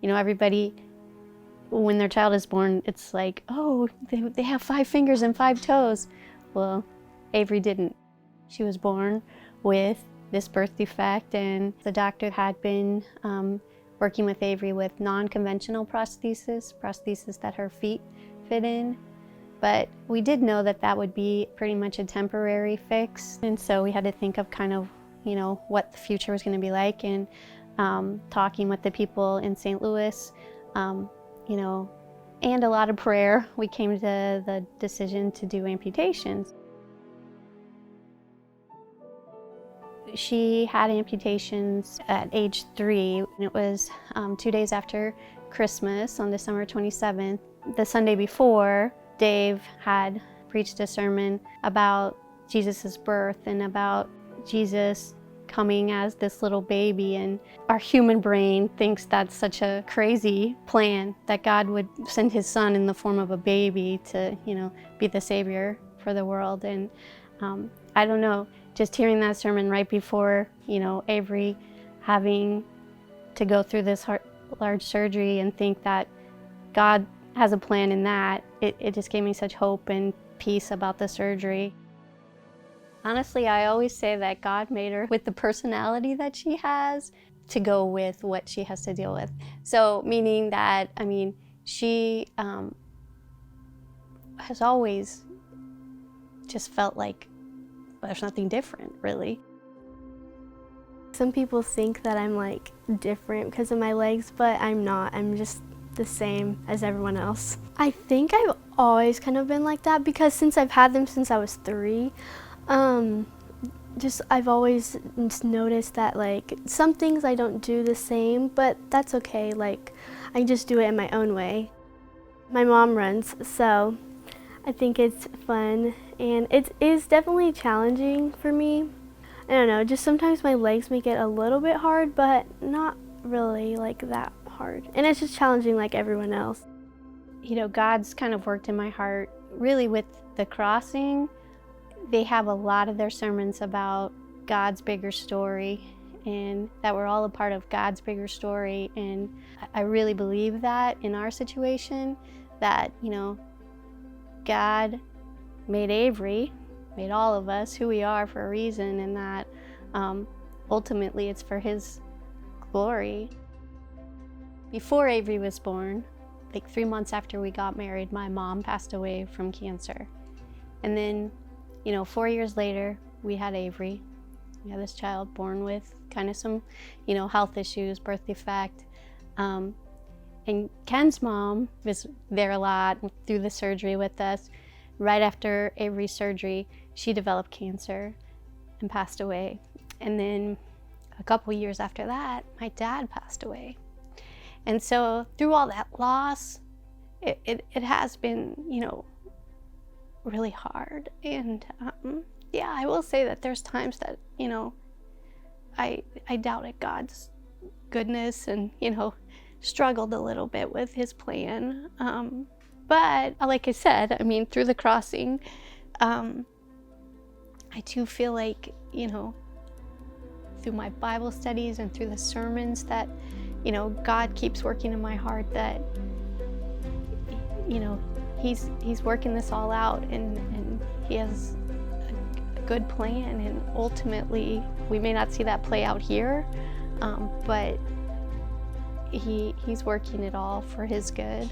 Everybody, when their child is born, it's like, oh, they have 5 fingers and 5 toes. Well, Avery didn't. She was born with this birth defect, and the doctor had been working with Avery with non-conventional prosthesis that her feet fit in. But we did know that that would be pretty much a temporary fix. And so we had to think of kind of, what the future was going to be like, and talking with the people in St. Louis, and a lot of prayer, we came to the decision to do amputations. She had amputations at age 3. It was 2 days after Christmas on December 27th. The Sunday before, Dave had preached a sermon about Jesus' birth and about Jesus coming as this little baby, and our human brain thinks that's such a crazy plan, that God would send his son in the form of a baby to, be the savior for the world. And I don't know, just hearing that sermon right before, Avery having to go through this large surgery, and think that God has a plan in that, it just gave me such hope and peace about the surgery. Honestly, I always say that God made her with the personality that she has to go with what she has to deal with. So meaning that, she has always just felt like there's nothing different, really. Some people think that I'm different because of my legs, but I'm not. I'm just the same as everyone else. I think I've always kind of been like that, because since I've had them since I was 3, I've always just noticed that some things I don't do the same, but that's okay. I just do it in my own way. My mom runs, so I think it's fun, and it is definitely challenging for me. I don't know, just sometimes my legs make it a little bit hard, but not really that hard. And it's just challenging like everyone else. God's kind of worked in my heart really with the crossing. They have a lot of their sermons about God's bigger story, and that we're all a part of God's bigger story. And I really believe that in our situation, that, God made Avery, made all of us who we are for a reason, and that ultimately it's for his glory. Before Avery was born, 3 months after we got married, my mom passed away from cancer. And then 4 years later, we had Avery. We had this child born with kind of some, health issues, birth defect. And Ken's mom was there a lot through the surgery with us. Right after Avery's surgery, she developed cancer and passed away. And then a couple years after that, my dad passed away. And so through all that loss, it has been, really hard. And I will say that there's times that, I doubted God's goodness and, struggled a little bit with his plan. But like I said, through the crossing, I do feel like, through my Bible studies and through the sermons that, God keeps working in my heart, that, he's working this all out, and he has a good plan. And ultimately, we may not see that play out here, but he's working it all for his good.